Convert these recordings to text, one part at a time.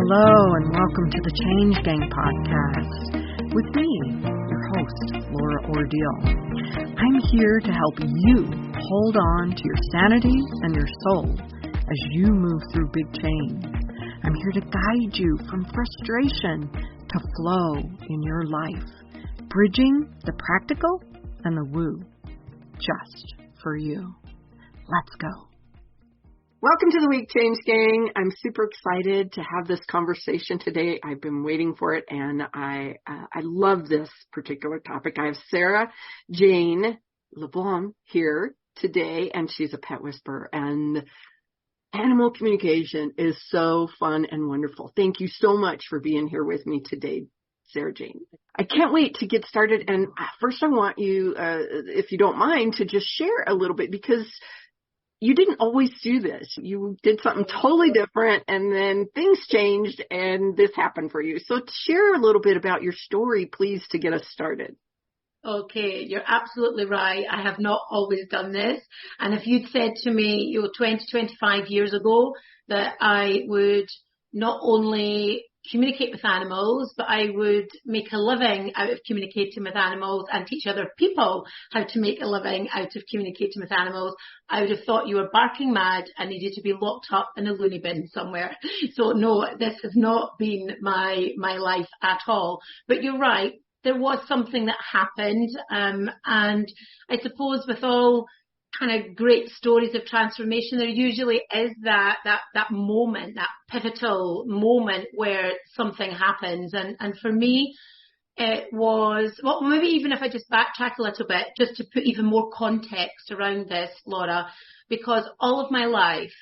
Hello and welcome to the Change Gang podcast with me, your host, Laura Ordile. I'm here to help you hold on to your sanity and your soul as you move through big change. I'm here to guide you from frustration to flow in your life, bridging the practical and the woo, just for you. Let's go. Welcome to the week, Change Gang. I'm super excited to have this conversation today. I've been waiting for it, and I love this particular topic. I have Sarah Jane LeBlanc here today, and she's a pet whisperer, and animal communication is so fun and wonderful. Thank you so much for being here with me today, Sarah Jane. I can't wait to get started, and first I want you, if you don't mind, to just share a little bit, because you didn't always do this. You did something totally different, and then things changed, and this happened for you. So share a little bit about your story, please, to get us started. Okay, you're absolutely right. I have not always done this. And if you'd said to me, 20, 25 years ago, that I would not only communicate with animals, but I would make a living out of communicating with animals and teach other people how to make a living out of communicating with animals, I would have thought you were barking mad and needed to be locked up in a loony bin somewhere. So no, this has not been my life at all. But you're right, there was something that happened, and I suppose with all kind of great stories of transformation, there usually is that moment, that pivotal moment where something happens. And for me, it was, well, maybe even if I just backtrack a little bit, just to put even more context around this, Laura, because all of my life,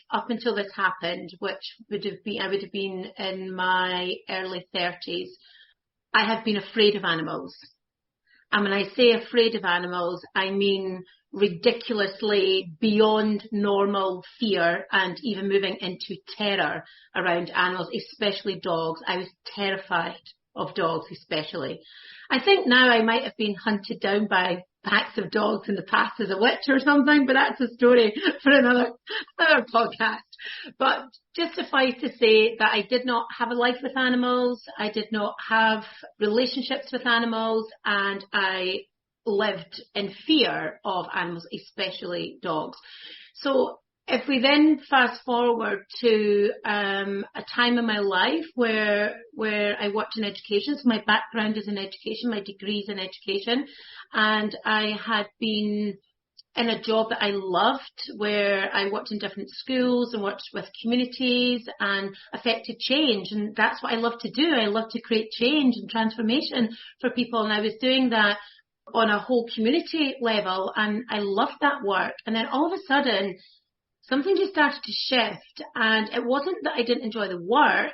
up until this happened, which I would have been in my early 30s, I have been afraid of animals. And when I say afraid of animals, I mean ridiculously beyond normal fear and even moving into terror around animals, especially dogs. I was terrified of dogs, especially. I think now I might have been hunted down by packs of dogs in the past as a witch or something, but that's a story for another podcast. But just suffice to say that I did not have a life with animals. I did not have relationships with animals, and I lived in fear of animals, especially dogs. So if we then fast forward to a time in my life where I worked in education, so my background is in education, my degree is in education, and I had been in a job that I loved, where I worked in different schools and worked with communities and affected change. And that's what I love to do. I love to create change and transformation for people. And I was doing that on a whole community level, and I loved that work. And then all of a sudden, something just started to shift. And it wasn't that I didn't enjoy the work.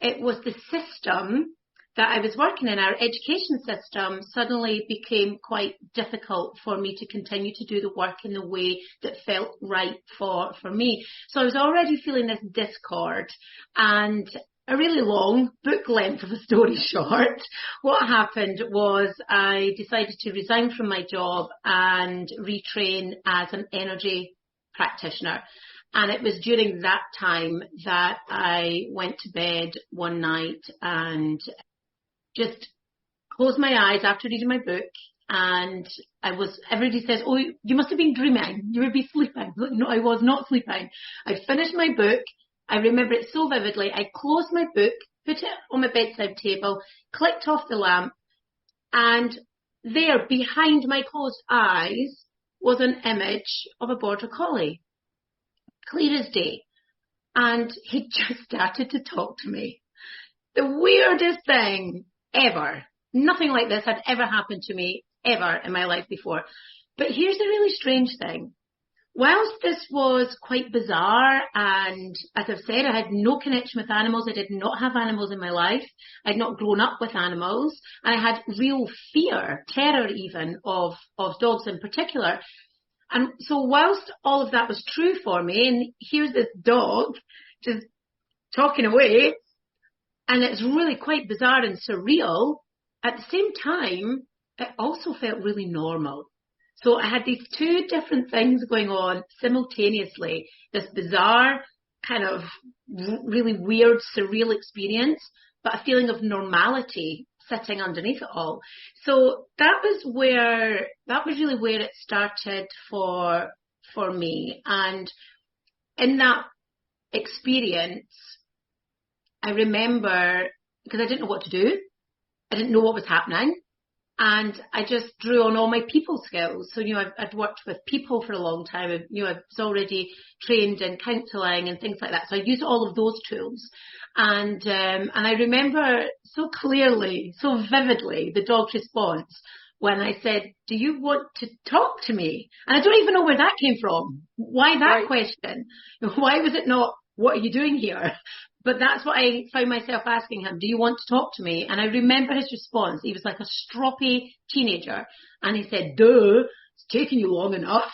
It was the system that I was working in. Our education system suddenly became quite difficult for me to continue to do the work in the way that felt right for me. So I was already feeling this discord, and a really long book length of a story short, what happened was I decided to resign from my job and retrain as an energy practitioner. And it was during that time that I went to bed one night and just closed my eyes after reading my book, and everybody says, oh, you must have been dreaming, you would be sleeping. No, I was not sleeping. I finished my book. I remember it so vividly. I closed my book, put it on my bedside table, clicked off the lamp, and there behind my closed eyes was an image of a border collie, clear as day. And he just started to talk to me. The weirdest thing ever. Nothing like this had ever happened to me ever in my life before. But here's the really strange thing. Whilst this was quite bizarre, and as I've said, I had no connection with animals. I did not have animals in my life. I'd not grown up with animals. And I had real fear, terror even, of dogs in particular. And so whilst all of that was true for me, and here's this dog just talking away, and it's really quite bizarre and surreal, at the same time, it also felt really normal. So I had these two different things going on simultaneously, this bizarre kind of really weird, surreal experience, but a feeling of normality sitting underneath it all. So that was really where it started for me. And in that experience, I remember, because I didn't know what to do, I didn't know what was happening, and I just drew on all my people skills. So, I'd worked with people for a long time. I was already trained in counselling and things like that. So I used all of those tools. And I remember so clearly, so vividly, the dog's response when I said, "Do you want to talk to me?" And I don't even know where that came from. Why that question? Why was it not, "What are you doing here?" But that's what I found myself asking him. "Do you want to talk to me?" And I remember his response. He was like a stroppy teenager. And he said, "Duh, it's taken you long enough."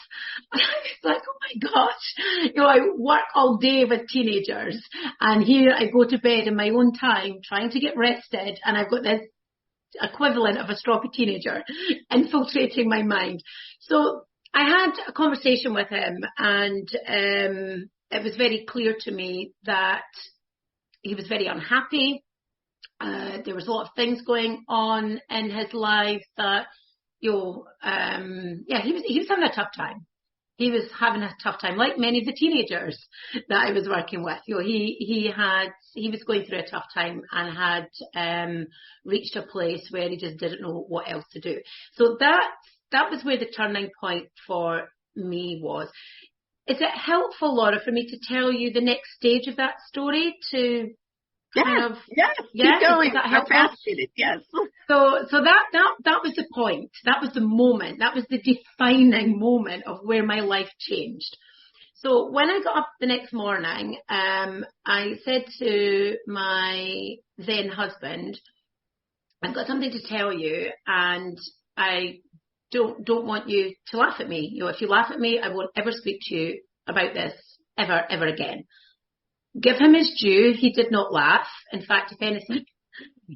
And I was like, oh my gosh. I work all day with teenagers. And here I go to bed in my own time trying to get rested. And I've got this equivalent of a stroppy teenager infiltrating my mind. So I had a conversation with him, and it was very clear to me that he was very unhappy. There was a lot of things going on in his life that, he was having a tough time. He was having a tough time, like many of the teenagers that I was working with. He was going through a tough time and had reached a place where he just didn't know what else to do. So that was where the turning point for me was. Is it helpful, Laura, for me to tell you the next stage of that story to keep going. Is that I'm helpful? fascinated. Yes. So that was the point. That was the moment. That was the defining moment of where my life changed. So when I got up the next morning, I said to my then husband, "I've got something to tell you, and I don't want you to laugh at me. If you laugh at me, I won't ever speak to you about this ever again." Give him his due. He did not laugh. In fact, if anything,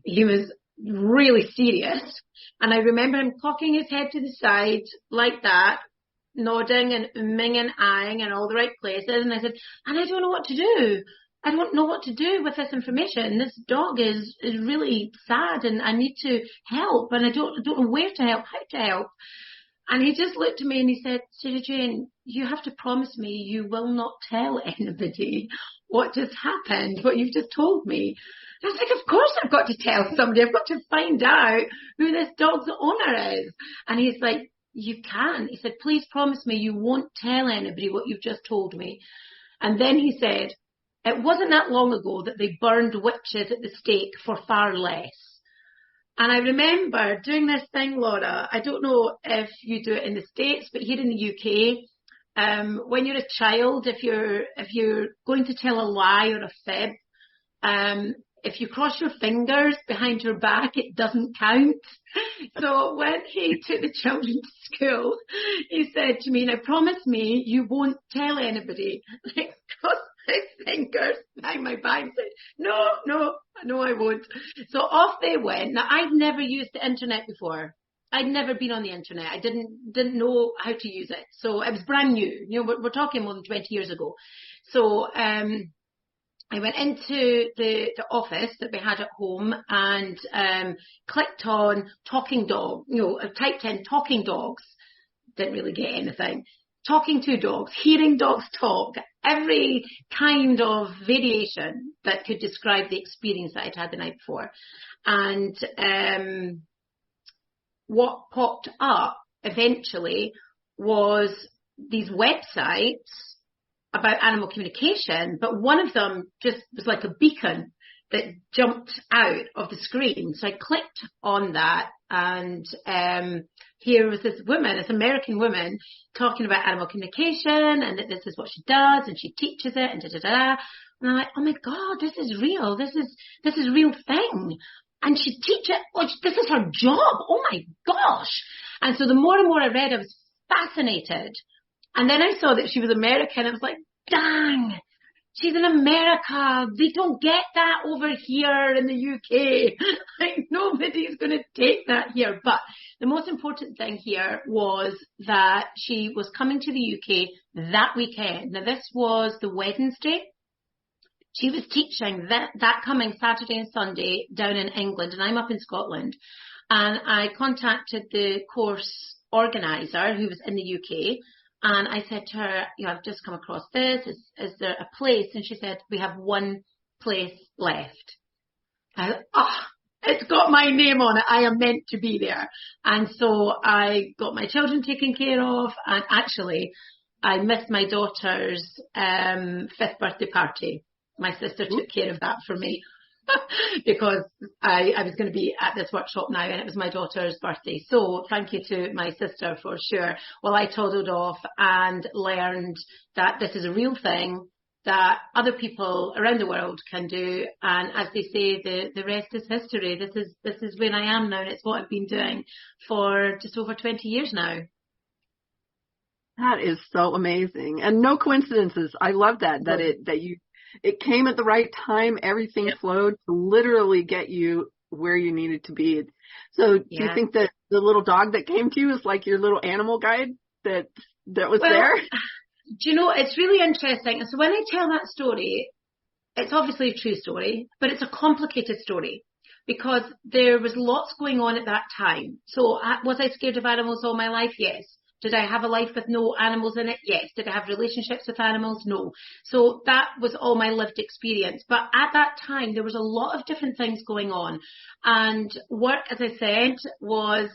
he was really serious. And I remember him cocking his head to the side like that, nodding and umming and ahhing in all the right places. And I said, "And I don't know what to do. I don't know what to do with this information. This dog is really sad, and I need to help, and I don't know where to help, how to help." And he just looked at me and he said, "Sarah Jane, you have to promise me you will not tell anybody what just happened, what you've just told me." And I was like, "Of course I've got to tell somebody. I've got to find out who this dog's owner is." And he's like, "You can't." He said, "Please promise me you won't tell anybody what you've just told me." And then he said, "It wasn't that long ago that they burned witches at the stake for far less." And I remember doing this thing, Laura. I don't know if you do it in the States, but here in the UK, when you're a child, if you're going to tell a lie or a fib, if you cross your fingers behind your back, it doesn't count. So when he took the children to school, he said to me, "Now promise me you won't tell anybody." Like, cross my fingers behind my back and said, no, I won't. So off they went. Now, I'd never used the internet before. I'd never been on the internet. I didn't know how to use it. So it was brand new. We're talking more than 20 years ago. So I went into the office that we had at home and clicked on talking dog. I typed in talking dogs. Didn't really get anything. Talking to dogs, hearing dogs talk, every kind of variation that could describe the experience that I'd had the night before. And what popped up eventually was these websites about animal communication, but one of them just was like a beacon that jumped out of the screen. So I clicked on that, and here was this woman, this American woman, talking about animal communication, and that this is what she does, and she teaches it, and da-da-da. And I'm like, oh my God, this is real. This is a real thing. And she teaches it. This is her job. Oh my gosh. And so the more and more I read, I was fascinated. And then I saw that she was American. I was like, dang, she's in America. They don't get that over here in the UK. Like, nobody's going to take that here. But the most important thing here was that she was coming to the UK that weekend. Now, this was the Wednesday She was teaching that coming Saturday and Sunday down in England, and I'm up in Scotland. And I contacted the course organizer who was in the UK, and I said to her, I've just come across this. Is there a place? And she said, we have one place left. I thought, it's got my name on it. I am meant to be there. And so I got my children taken care of. And actually, I missed my daughter's 5th birthday party. My sister took care of that for me because I was going to be at this workshop now, and it was my daughter's birthday. So thank you to my sister for sure. Well, I toddled off and learned that this is a real thing that other people around the world can do. And as they say, the rest is history. This is where I am now, and it's what I've been doing for just over 20 years now. That is so amazing. And no coincidences. I love that it came at the right time. Everything flowed to literally get you where you needed to be. So do you think that the little dog that came to you is like your little animal guide that was there? Do you know, it's really interesting. And so when I tell that story, it's obviously a true story, but it's a complicated story because there was lots going on at that time. So was I scared of animals all my life? Yes. Did I have a life with no animals in it? Yes. Did I have relationships with animals? No. So that was all my lived experience. But at that time, there was a lot of different things going on. And work, as I said, was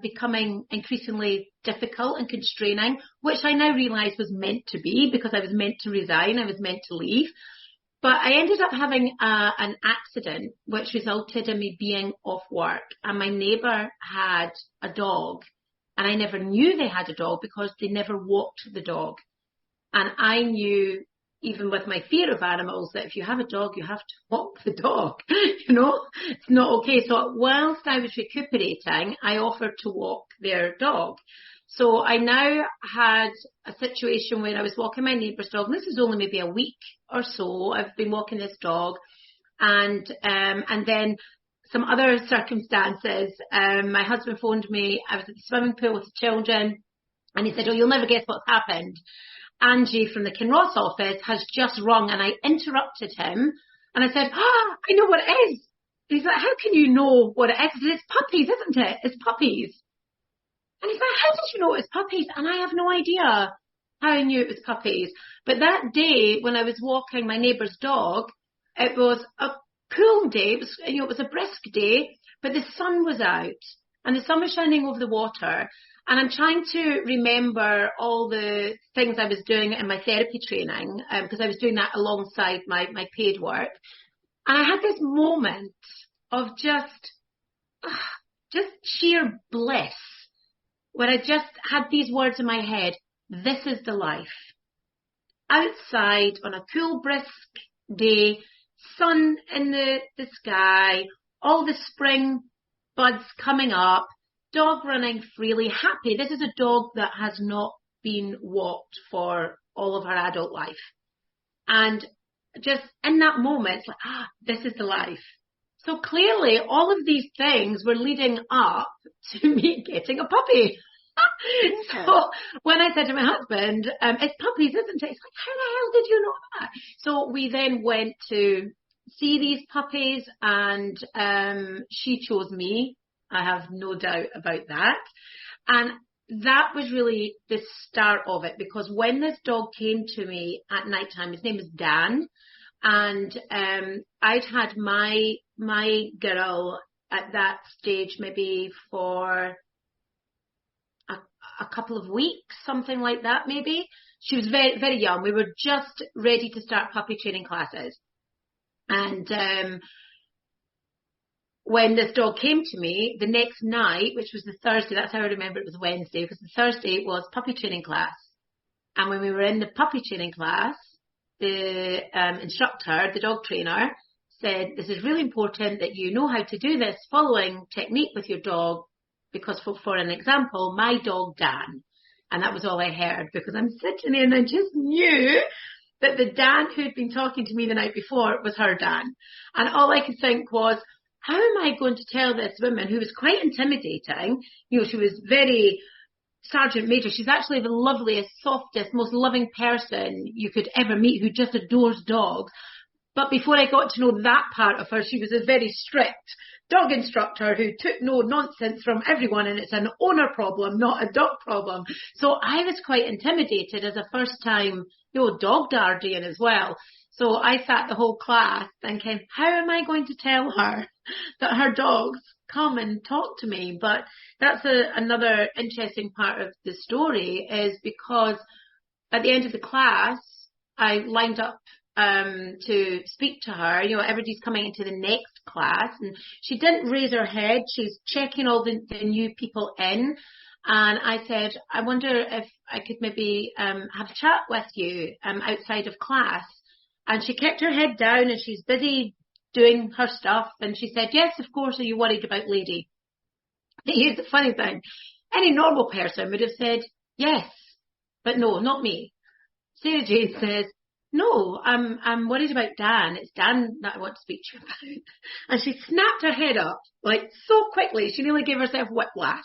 becoming increasingly difficult and constraining, which I now realise was meant to be because I was meant to resign. I was meant to leave. But I ended up having an accident, which resulted in me being off work. And my neighbour had a dog. And I never knew they had a dog because they never walked the dog. And I knew, even with my fear of animals, that if you have a dog, you have to walk the dog. It's not okay. So whilst I was recuperating, I offered to walk their dog. So I now had a situation where I was walking my neighbour's dog. And this is only maybe a week or so. I've been walking this dog. And then some other circumstances, my husband phoned me. I was at the swimming pool with the children, and he said, "Oh, you'll never guess what's happened. Angie from the Kinross office has just rung," and I interrupted him, and I said, "I know what it is." And he's like, "How can you know what it is?" I said, "It's puppies, isn't it? It's puppies." And he's like, "How did you know it was puppies?" And I have no idea how I knew it was puppies. But that day, when I was walking my neighbour's dog, it was a cool day. It was a brisk day, but the sun was out and the sun was shining over the water. And I'm trying to remember all the things I was doing in my therapy training, because I was doing that alongside my paid work. And I had this moment of just sheer bliss where I just had these words in my head: this is the life. Outside on a cool, brisk day, sun in the sky, all the spring buds coming up, dog running freely, happy. This is a dog that has not been walked for all of her adult life. And just in that moment, it's like, this is the life. So clearly all of these things were leading up to me getting a puppy. So when I said to my husband, "It's puppies, isn't it?" He's like, "How the hell did you know that?" So we then went to see these puppies, and she chose me. I have no doubt about that. And that was really the start of it, because when this dog came to me at night time, his name is Dan, and I'd had my girl at that stage maybe for a couple of weeks, something like that maybe. She was very, very young. We were just ready to start puppy training classes. And when this dog came to me the next night, which was the Thursday, that's how I remember it was Wednesday, because the Thursday was puppy training class. And when we were in the puppy training class, the instructor, the dog trainer, said, "This is really important that you know how to do this following technique with your dog, because for an example, my dog Dan." And that was all I heard, because I'm sitting there and I just knew that the Dan who'd been talking to me the night before was her Dan. And all I could think was, how am I going to tell this woman, who was quite intimidating, she was very Sergeant Major, she's actually the loveliest, softest, most loving person you could ever meet, who just adores dogs. But before I got to know that part of her, she was a very strict dog instructor who took no nonsense from everyone, and it's an owner problem, not a dog problem. So I was quite intimidated as a first time, dog guardian as well. So I sat the whole class thinking, how am I going to tell her that her dogs come and talk to me? But that's another interesting part of the story, is because at the end of the class, I lined up to speak to her. Everybody's coming into the next class, and she didn't raise her head. She's checking all the new people in. And I said, I wonder if I could maybe have a chat with you outside of class. And she kept her head down and she's busy doing her stuff. And she said, yes, of course. Are you worried about Lady? Here's the funny thing. Any normal person would have said, yes, but no, not me. Sarah Jane says, no, I'm worried about Dan. It's Dan that I want to speak to you about. And she snapped her head up like so quickly. She nearly gave herself whiplash.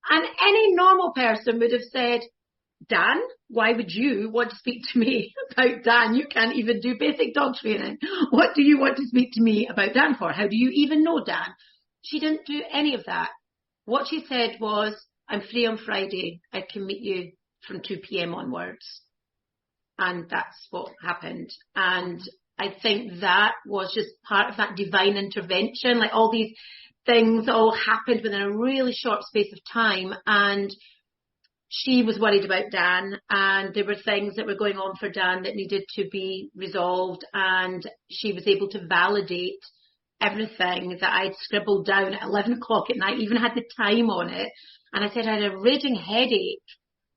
And any normal person would have said, Dan, why would you want to speak to me about Dan? You can't even do basic dog training. What do you want to speak to me about Dan for? How do you even know Dan? She didn't do any of that. What she said was, I'm free on Friday. I can meet you from 2 p.m. onwards. And that's what happened. And I think that was just part of that divine intervention. Like all these things all happened within a really short space of time. And she was worried about Dan, and there were things that were going on for Dan that needed to be resolved, and she was able to validate everything that I'd scribbled down at 11 o'clock at night, even had the time on it. And I said I had a raging headache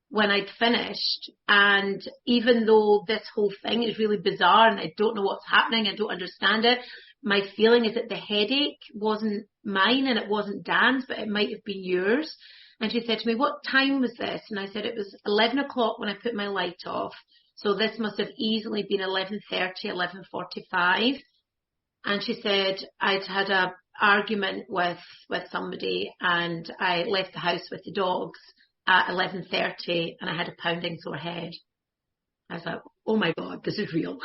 when I'd finished, and even though this whole thing is really bizarre and I don't know what's happening, I don't understand it, my feeling is that the headache wasn't mine and it wasn't Dan's, but it might have been yours. And she said to me, what time was this? And I said, it was 11 o'clock when I put my light off. So this must have easily been 11:30, 11:45. And she said, I'd had an argument with somebody, and I left the house with the dogs at 11:30, and I had a pounding sore head. I was like, oh my God, this is real.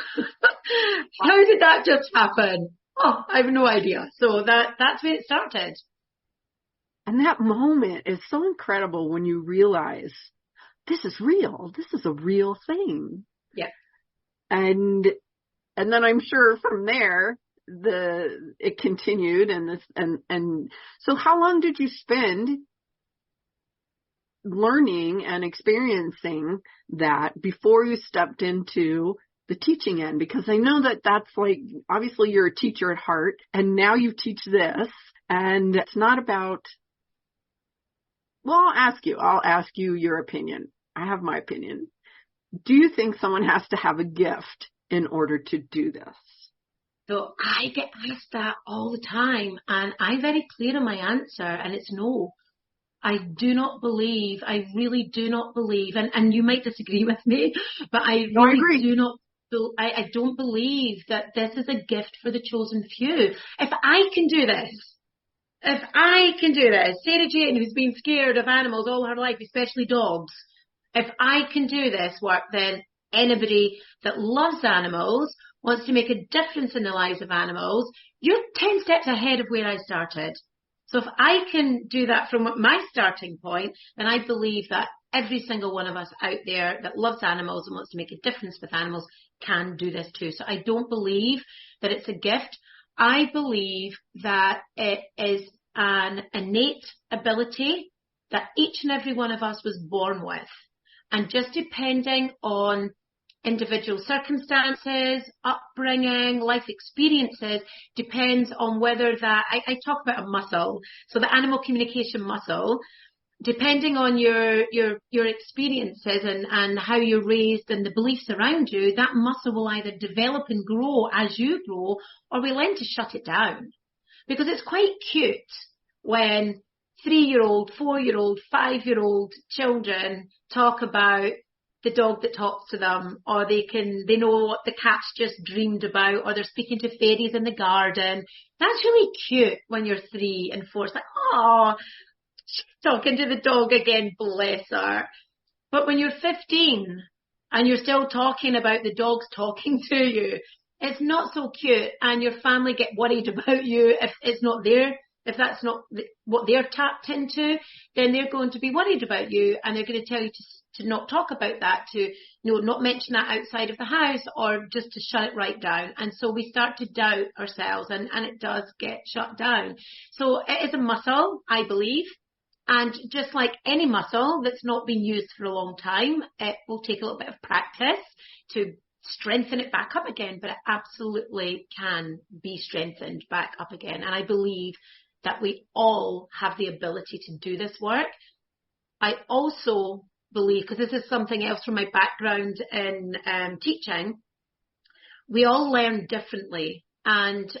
How did that just happen? Oh, I have no idea. So that's where it started. And that moment is so incredible when you realize this is real. This is a real thing. Yeah. And then I'm sure from there, it continued and so how long did you spend learning and experiencing that before you stepped into the teaching end? Because I know that's like, obviously you're a teacher at heart, and now you teach this, and it's not about, well, I'll ask you your opinion. I have my opinion. Do you think someone has to have a gift in order to do this? So I get asked that all the time, and I'm very clear in my answer, and it's no. I do not believe, I really do not believe, and you might disagree with me, but I really do not, I don't believe that this is a gift for the chosen few. If I can do this, Sarah Jane, who's been scared of animals all her life, especially dogs, if I can do this work, then anybody that loves animals, wants to make a difference in the lives of animals, you're 10 steps ahead of where I started. So if I can do that from my starting point, then I believe that every single one of us out there that loves animals and wants to make a difference with animals can do this too. So I don't believe that it's a gift. I believe that it is an innate ability that each and every one of us was born with. And just depending on individual circumstances, upbringing, life experiences, depends on whether that, I talk about a muscle, so the animal communication muscle, depending on your experiences and how you're raised and the beliefs around you, that muscle will either develop and grow as you grow, or we learn to shut it down. Because it's quite cute when 3-year-old, 4-year-old, 5-year-old children talk about the dog that talks to them, or they know what the cat's just dreamed about, or they're speaking to fairies in the garden. That's really cute when you're 3 and 4. It's like, oh, she's talking to the dog again, bless her. But when you're 15 and you're still talking about the dogs talking to you, it's not so cute, and your family get worried about you if it's not there. If that's not what they're tapped into, then they're going to be worried about you, and they're going to tell you to not talk about that, to not mention that outside of the house, or just to shut it right down. And so we start to doubt ourselves, and it does get shut down. So it is a muscle, I believe. And just like any muscle that's not been used for a long time, it will take a little bit of practice to strengthen it back up again, but it absolutely can be strengthened back up again. And I believe that we all have the ability to do this work. I also believe, because this is something else from my background in teaching, we all learn differently. And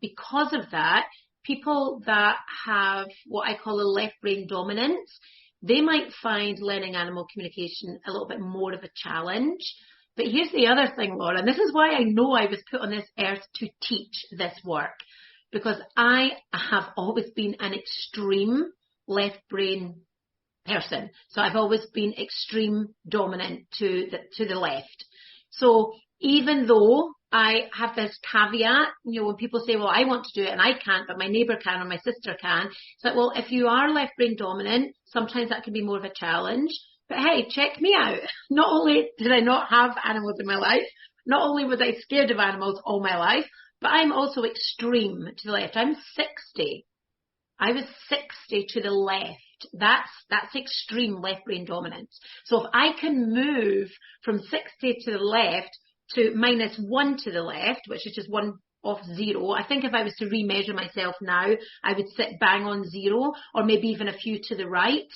because of that, people that have what I call a left brain dominance, they might find learning animal communication a little bit more of a challenge. But here's the other thing, Laura, and this is why I know I was put on this earth to teach this work, because I have always been an extreme left brain person. So I've always been extreme dominant to the left. So even though I have this caveat, when people say, well, I want to do it and I can't, but my neighbour can or my sister can. It's like, well, if you are left brain dominant, sometimes that can be more of a challenge. But hey, check me out. Not only did I not have animals in my life, not only was I scared of animals all my life, but I'm also extreme to the left. I'm 60. I was 60 to the left. That's extreme left brain dominance. So if I can move from 60 to the left to -1 to the left, which is just 1 off 0, I think if I was to remeasure myself now, I would sit bang on 0, or maybe even a few to the right.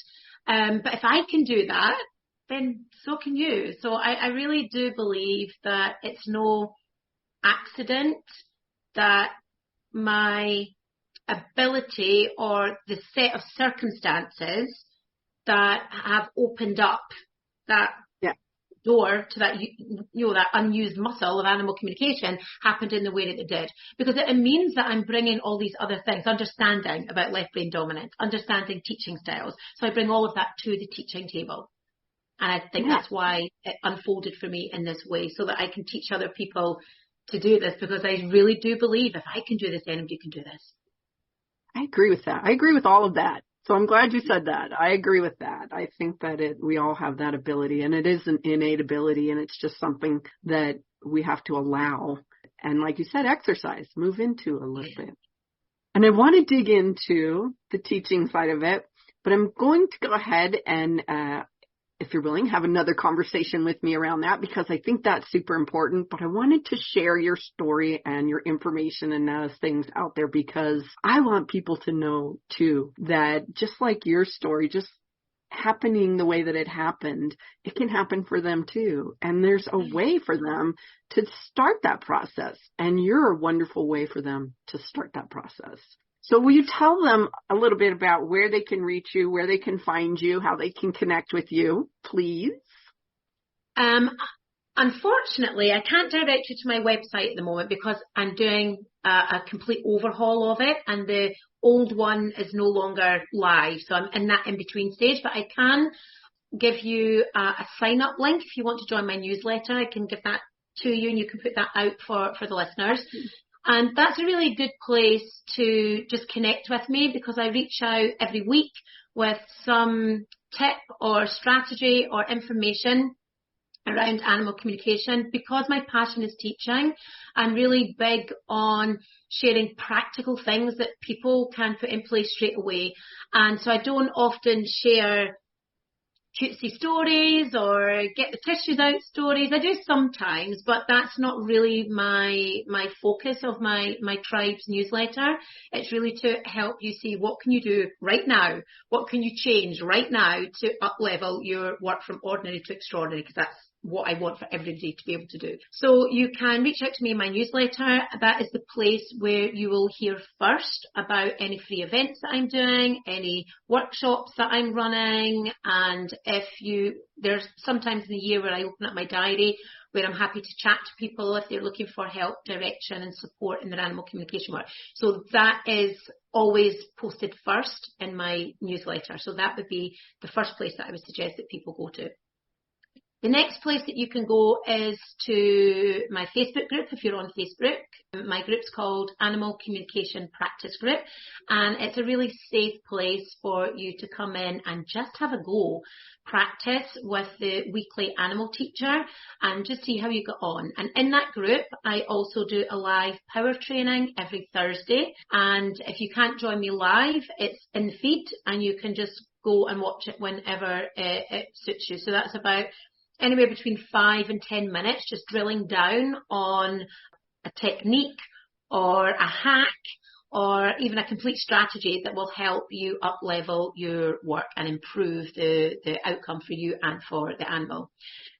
But if I can do that, then so can you. So I really do believe that it's no accident that my ability or the set of circumstances that have opened up that door to that, that unused muscle of animal communication happened in the way that it did. Because it means that I'm bringing all these other things, understanding about left brain dominance, understanding teaching styles. So I bring all of that to the teaching table. And I think that's why it unfolded for me in this way, so that I can teach other people to do this, because I really do believe if I can do this, anybody can do this. I agree with that. I agree with all of that. So I'm glad you said that. I agree with that. I think that we all have that ability, and it is an innate ability, and it's just something that we have to allow. And like you said, exercise, move into a little bit. And I want to dig into the teaching side of it, but I'm going to go ahead and, if you're willing, have another conversation with me around that, because I think that's super important. But I wanted to share your story and your information and those things out there, because I want people to know too that just like your story, just happening the way that it happened, it can happen for them too. And there's a way for them to start that process. And you're a wonderful way for them to start that process. So will you tell them a little bit about where they can reach you, where they can find you, how they can connect with you, please? Unfortunately, I can't direct you to my website at the moment, because I'm doing a complete overhaul of it, and the old one is no longer live. So I'm in that in-between stage, but I can give you a sign-up link if you want to join my newsletter. I can give that to you, and you can put that out for the listeners. And that's a really good place to just connect with me, because I reach out every week with some tip or strategy or information around animal communication. Because my passion is teaching, I'm really big on sharing practical things that people can put in place straight away. And so I don't often share cutesy stories or get the tissues out stories. I do sometimes, but that's not really my focus of my tribe's newsletter. It's really to help you see what can you do right now, what can you change right now to up level your work from ordinary to extraordinary, because that's what I want for everybody to be able to do. So you can reach out to me in my newsletter. That is the place where you will hear first about any free events that I'm doing, any workshops that I'm running. And there's sometimes in the year where I open up my diary where I'm happy to chat to people if they're looking for help, direction and support in their animal communication work. So that is always posted first in my newsletter. So that would be the first place that I would suggest that people go to. The next place that you can go is to my Facebook group if you're on Facebook. My group's called Animal Communication Practice Group, and it's a really safe place for you to come in and just have a go, practice with the weekly animal teacher and just see how you get on. And in that group, I also do a live power training every Thursday. And if you can't join me live, it's in the feed and you can just go and watch it whenever it suits you. So that's about anywhere between 5 and 10 minutes, just drilling down on a technique or a hack or even a complete strategy that will help you up level your work and improve the outcome for you and for the animal.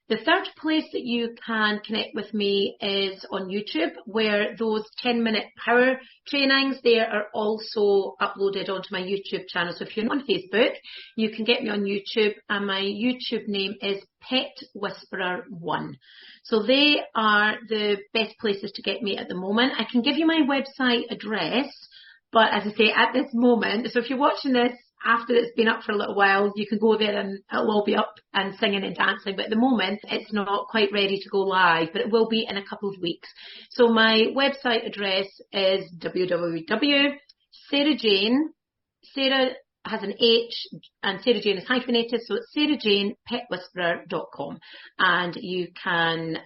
The third place that you can connect with me is on YouTube, where those 10-minute power trainings there are also uploaded onto my YouTube channel. So if you're not on Facebook, you can get me on YouTube, and my YouTube name is Pet Whisperer 1. So they are the best places to get me at the moment. I can give you my website address, but as I say, at this moment, so if you're watching this after it's been up for a little while, you can go there and it'll all be up and singing and dancing. But at the moment, it's not quite ready to go live, but it will be in a couple of weeks. So my website address is www.sarahjane, Sarah has an H and Sarah Jane is hyphenated, so it's sarahjanepetwhisperer.com. And you can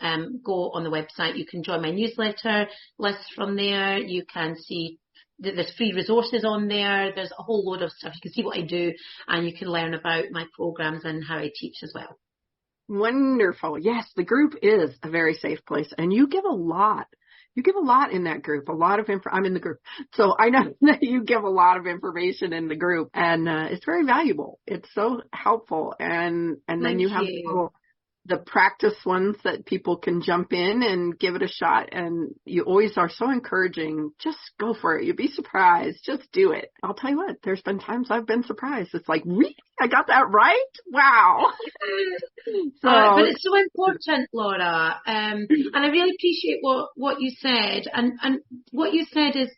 go on the website, you can join my newsletter list from there, you can see there's free resources on there. There's a whole load of stuff. You can see what I do and you can learn about my programs and how I teach as well. Wonderful. Yes, the group is a very safe place, and you give a lot. You give a lot in that group, a lot of info. I'm in the group, so I know that you give a lot of information in the group, and it's very valuable. It's so helpful, and then you have the practice ones that people can jump in and give it a shot. And you always are so encouraging. Just go for it. You'd be surprised. Just do it. I'll tell you what, there's been times I've been surprised. It's like, really? I got that right? Wow. But it's so important, Laura. And I really appreciate what you said. And what you said is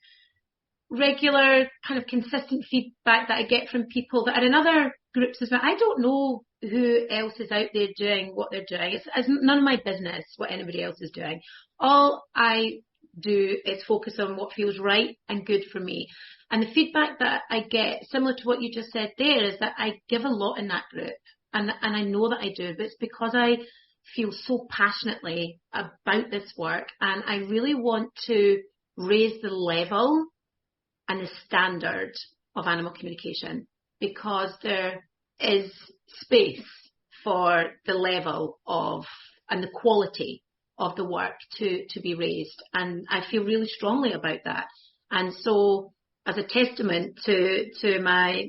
regular kind of consistent feedback that I get from people that are in other groups as well. I don't know who else is out there doing what they're doing. It's none of my business what anybody else is doing. All I do is focus on what feels right and good for me. And the feedback that I get, similar to what you just said there, is that I give a lot in that group. And I know that I do, but it's because I feel so passionately about this work. And I really want to raise the level and the standard of animal communication, because there is space for the level of and the quality of the work to be raised. And I feel really strongly about that. And so as a testament to my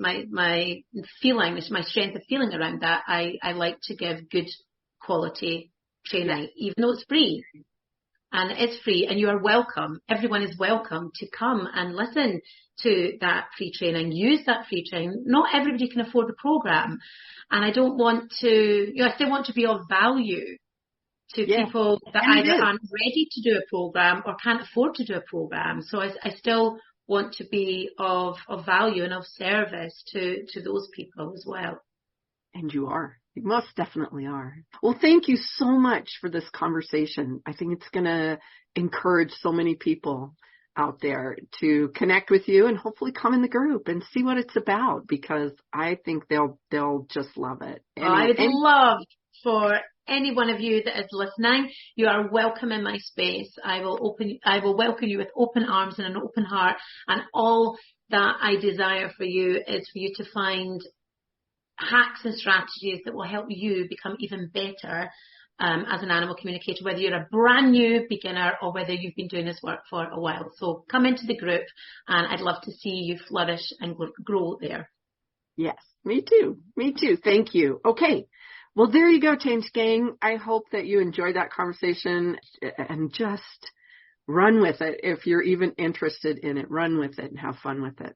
feeling, my strength of feeling around that, I like to give good quality training, even though it's free. And it's free, and you are welcome. Everyone is welcome to come and listen to that free training, use that free training. Not everybody can afford the program. And I don't want to, I still want to be of value to people that either aren't ready to do a program or can't afford to do a program. So I still want to be of value and of service to those people as well. And you are. You most definitely are. Well, thank you so much for this conversation. I think it's going to encourage so many people out there to connect with you and hopefully come in the group and see what it's about, because I think they'll just love it. I would love for any one of you that is listening. You are welcome in my space. I will welcome you with open arms and an open heart. And all that I desire for you is for you to find hacks and strategies that will help you become even better as an animal communicator, whether you're a brand new beginner or whether you've been doing this work for a while. So come into the group, and I'd love to see you flourish and grow there. Yes, me too. Me too. Thank you. Okay. Well, there you go, Change Gang. I hope that you enjoyed that conversation and just run with it. If you're even interested in it, run with it and have fun with it.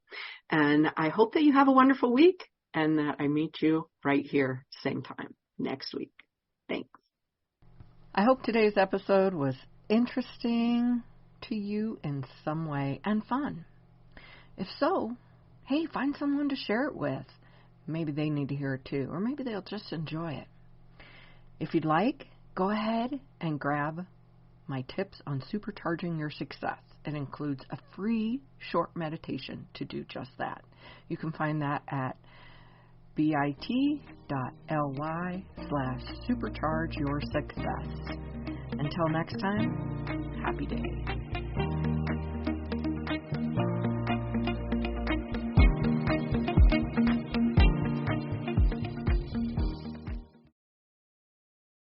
And I hope that you have a wonderful week, and that I meet you right here, same time, next week. Thanks. I hope today's episode was interesting to you in some way and fun. If so, hey, find someone to share it with. Maybe they need to hear it too, or maybe they'll just enjoy it. If you'd like, go ahead and grab my tips on supercharging your success. It includes a free short meditation to do just that. You can find that at bit.ly/supercharge your success. Until next time, happy day.